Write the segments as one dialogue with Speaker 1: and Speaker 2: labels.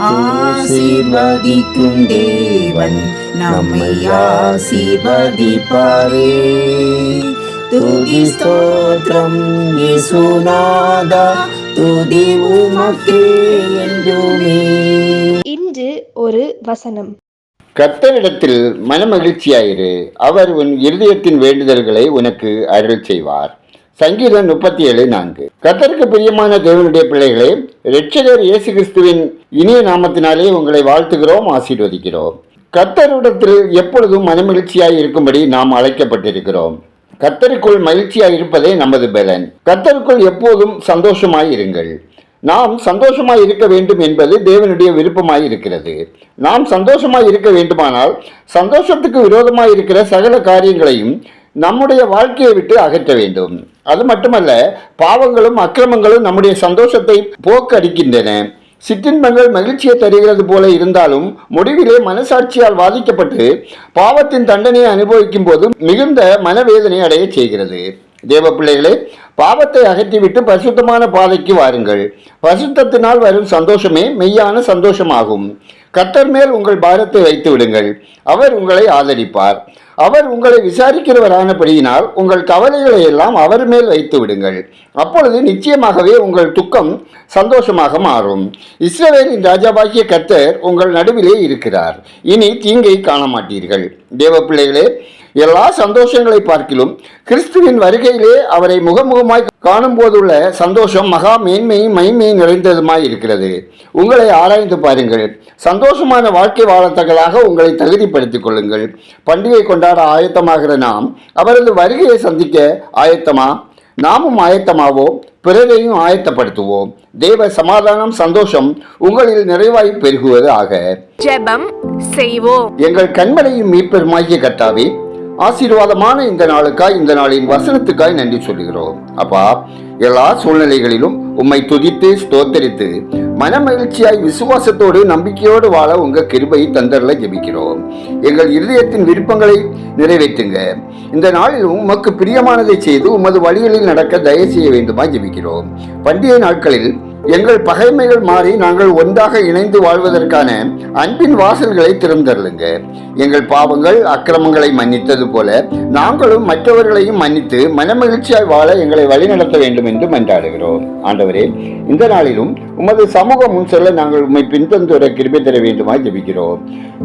Speaker 1: ஆசீர்வதிக்கும் தேவன் நம்மை ஆசீர்வதிப்பாரே. துதி ஸ்தோத்திரம் இயேசுநாதா, துதி உமக்கே என்றுமே.
Speaker 2: இன்று ஒரு வசனம்.
Speaker 3: கர்த்தரிடத்தில் மனமகிழ்ச்சியாயிரு, அவர் உன் இருதயத்தின் வேண்டுதல்களை உனக்கு அருள் செய்வார். சங்கீதம் 37:4. கர்த்தருக்கு பிரியமான தேவனுடைய பிள்ளைகளே, இரட்சகர் இயேசு கிறிஸ்துவின் இனிய நாமத்தினாலே உங்களை வாழ்த்துகிறோம், ஆசீர்வதிக்கிறோம். கர்த்தரிடத்தில் எப்பொழுதும் மனமகிழ்ச்சியாய் இருக்கும்படி நாம் அழைக்கப்பட்டிருக்கிறோம். கர்த்தருக்குள் மகிழ்ச்சியாய் இருப்பதே நமது பலன். கர்த்தருக்குள் எப்போதும் சந்தோஷமாய் இருங்கள். நாம் சந்தோஷமாய் இருக்க வேண்டும் என்பது தேவனுடைய விருப்பமாய் இருக்கிறது. நாம் சந்தோஷமாய் இருக்க வேண்டுமானால் சந்தோஷத்துக்கு விரோதமாய் இருக்கிற சகல காரியங்களையும் நம்முடைய வாழ்க்கையை விட்டு அகற்ற வேண்டும். அது மட்டுமல்ல, பாவங்களும் அக்கிரமங்களும் நம்முடைய சந்தோஷத்தை போக்கடிக்கின்றன. சிற்றின்பங்கள் மகிழ்ச்சியை தருகிறது போல இருந்தாலும் முடிவிலே மனசாட்சியால் பாதிக்கப்பட்டு பாவத்தின் தண்டனையை அனுபவிக்கும் போது மிகுந்த மனவேதனை அடைய செய்கிறது. தேவ பிள்ளைகளே, பாவத்தை அகற்றிவிட்டு பரிசுத்தமான பாதைக்கு வாருங்கள். பரிசுத்தத்தினால் வரும் சந்தோஷமே மெய்யான சந்தோஷமாகும். கர்த்தர் மேல் உங்கள் பாரத்தை வைத்து விடுங்கள், அவர் உங்களை ஆதரிப்பார். அவர் உங்களை விசாரிக்கிறவரானபடியினால் உங்கள் கவலைகளை எல்லாம் அவர் மேல் வைத்து விடுங்கள். அப்பொழுது நிச்சயமாகவே உங்கள் துக்கம் சந்தோஷமாக மாறும். இஸ்ரவேலின் ராஜாவாகிய கர்த்தர் உங்கள் நடுவிலே இருக்கிறார். இனி தீங்கை காண மாட்டீர்கள். தேவ பிள்ளைகளே, எல்லா சந்தோஷங்களை பார்க்கிலும் கிறிஸ்துவின் வருகையிலே அவரை முகமுகமாய் காணும் போதுள்ள சந்தோஷம் மகா மேன்மையும் மைமையும் நிறைந்ததுமாய் இருக்கிறது. உங்களை ஆராய்ந்து பாருங்கள். சந்தோஷமான வாழ்க்கை வாழத்தக்கதாக உங்களை தகுதிப்படுத்திக் கொள்ளுங்கள். பண்டிகை கொண்டாட ஆயத்தமாகிற நாம் அவரது வருகையை சந்திக்க ஆயத்தமா? நாமும் ஆயத்தமாவோம், பிறரையும் ஆயத்தப்படுத்துவோம். தேவ சமாதானம் சந்தோஷம் உங்களில் நிறைவாய் பெருகுவது ஆக.
Speaker 2: ஜெபம் செய்வோம்.
Speaker 3: எங்கள் கண்மலையும் மீட்பெருமாகிய கர்த்தாவே, ஆசீர்வாதமான இந்த நாளுக்காய், இந்த நாளின் வசனத்துக்காய் நன்றி சொல்லுகிறோம். அப்பா, எல்லா சூழ்நிலைகளிலும் உம்மை துதித்து ஸ்தோத்தரித்து மனமகிழ்ச்சியாய் விசுவாசத்தோடு நம்பிக்கையோடு வாழ உங்க கிருபையை தந்தரல ஜெபிக்கிறோம். எங்கள் இருதயத்தின் விருப்பங்களை நிறைவேற்றுங்க. இந்த நாளில் உமக்கு பிரியமானதை செய்து உமது வழிகளில் நடக்க தயவு செய்ய வேண்டுமா ஜெபிக்கிறோம். பண்டிகை நாட்களில் எங்கள் பகைமைகள் மாறி நாங்கள் ஒன்றாக இணைந்து வாழ்வதற்கான அன்பின் வாசல்களை திறந்தருளுங்க. எங்கள் பாவங்கள் அக்கிரமங்களை மன்னித்தது போல நாங்களும் மற்றவர்களையும் மன்னித்து மனமகிழ்ச்சியாய் வாழ எங்களை வழிநடத்த வேண்டும் என்று மன்றாடுகிறோம். ஆண்டவரே, இந்த நாளிலும் உமது சமூகம் முன் செல்ல நாங்கள் உம்மை பின்தொடர கிருபை தர வேண்டுமாய் ஜெபிக்கிறோம்.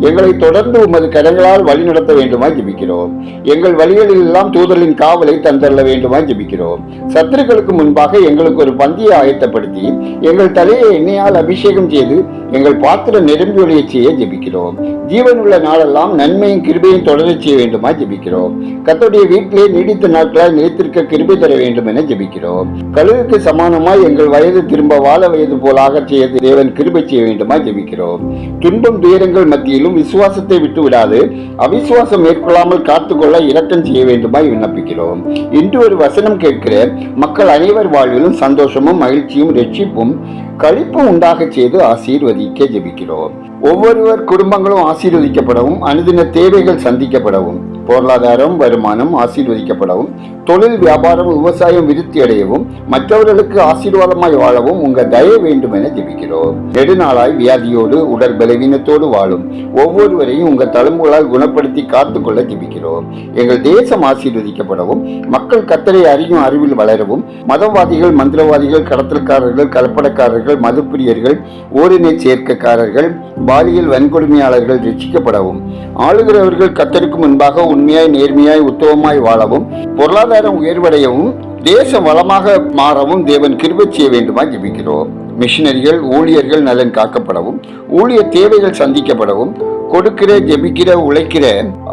Speaker 3: எங்களை தொடர்ந்து உமது கரங்களால் வழிநடத்த வேண்டுமாய் ஜெபிக்கிறோம். எங்கள் வழிகளில் எல்லாம் தூதரின் காவலை தந்தரல வேண்டுமாய் ஜெபிக்கிறோம். சத்துருக்களுக்கு முன்பாக எங்களுக்கு ஒரு பந்தியை ஆயத்தப்படுத்தி எங்கள் தலையை எண்ணெயால் அபிஷேகம் செய்து எங்கள் பாத்திரம் நிரம்பி ஒழிய செய்ய ஜெபிக்கிறோம். ஜீவனுள்ள நாளெல்லாம் நன்மையும் கிருபையும் தொடரச் செய்ய வேண்டுமா ஜெபிக்கிறோம். கர்த்தருடைய வீட்டிலே நீடித்த நாட்களால் நிலைத்திருக்க கிருபை தர வேண்டும் என ஜெபிக்கிறோம். கழுகுக்கு சமானமாய் எங்கள் வயது திரும்ப வாழ வயது போலாக செய்ய தேவன் கிருபை செய்ய வேண்டுமா ஜெபிக்கிறோம். துன்பம் துயரங்கள் மத்தியிலும் விசுவாசத்தை விட்டு விடாது அவிசுவாசம் மேற்கொள்ளாமல் காத்துக்கொள்ள இரக்கம் செய்ய வேண்டுமாய் விண்ணப்பிக்கிறோம். இன்று ஒரு வசனம் கேட்கிற மக்கள் அனைவர் வாழ்விலும் சந்தோஷமும் மகிழ்ச்சியும் ரட்சிப்பும் களிப்பும் உண்டாக செய்து ஆசீர்வதிக்க ஜெபிக்கிறோம். ஒவ்வொருவர் குடும்பங்களும் ஆசீர்வதிக்கப்படவும், அனுதின தேவைகள் சந்திக்கப்படவும், பொருளாதாரம் வருமானம் ஆசீர்வதிக்கப்படவும், தொழில் வியாபாரம் விவசாயம் விருத்தி அடையவும், மற்றவர்களுக்கு ஆசீர்வாதமாய் வாழவும் உங்க தயவு வேண்டும் என ஜெபிக்கிறோம். நெடுநாளாய் வியாதியோடு உடல் பலவீனத்தோடு வாழும் ஒவ்வொருவரையும் உங்க தழும்புகளால் குணப்படுத்தி காத்துக்கொள்ள ஜெபிக்கிறோம். எங்கள் தேசம் ஆசீர்வதிக்கப்படவும், மக்கள் கர்த்தரை அறியும் அறிவில் வளரவும், மதவாதிகள் மந்திரவாதிகள் கடத்தல்காரர்கள் கலப்படக்காரர்கள் மதுப்பிரியர்கள் ஓரினை சேர்க்கைக்காரர்கள் பாலியல் வன்கொடுமையாளர்கள் ரட்சிக்கப்படவும், ஆளுகிறவர்கள் கர்த்தருக்கு முன்பாக உண்மையாய் நேர்மையாய் உத்தமமாய் வாழவும், பொருளாதாரம் உயர்வடையவும், தேசம் வளமாக மாறவும் தேவன் கிருபை செய்ய வேண்டுமா ஜெபிக்கிறோம். மிஷினரிகள் ஊழியர்கள் நலன் காக்கப்படவும், ஊழிய தேவைகள் சந்திக்கப்படவும், கொடுக்கிற ஜெபிக்கிற உழைக்கிற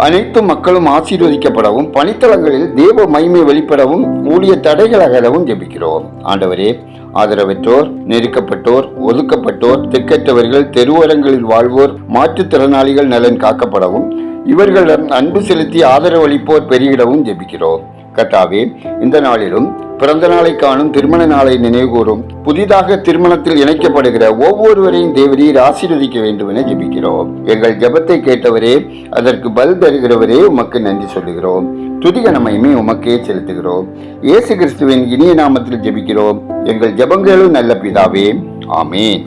Speaker 3: அனைத்து மக்களும் ஆசீர்வதிக்கப்படவும், பணித்தளங்களில் தேவ மகிமை வெளிப்படவும், ஊழிய தடைகள் அகலவும் ஜெபிக்கிறோம். ஆண்டவரே, ஆதரவற்றோர், நெருக்கப்பட்டோர், ஒதுக்கப்பட்டோர், திக்கற்றவர்கள், தெருவோரங்களில் வாழ்வோர், மாற்றுத்திறனாளிகள் நலன் காக்கப்படவும், இவர்கள் அன்பு செலுத்தி ஆதரவளிப்போர் பெருகிடவும் ஜெபிக்கிறோம். கர்த்தாவே, இந்த நாளிலும் பிறந்த நாளை காணும் திருமண நாளை நினைவுகூரும் புதிதாக திருமணத்தில் இணைக்கப்படுகிற ஒவ்வொருவரையும் தேவரீர் ஆசீர்வதிக்க வேண்டும் என ஜெபிக்கிறோம். எங்கள் ஜெபத்தை கேட்டவரே, அதற்கு பதில் தருகிறவரே, உமக்கு நன்றி சொல்லுகிறோம். துதிகனமையுமே உமக்கே செலுத்துகிறோம். இயேசு கிறிஸ்துவின் இனிய நாமத்தில் ஜெபிக்கிறோம். எங்கள் ஜெபங்களும் நல்ல பிதாவே, ஆமேன்.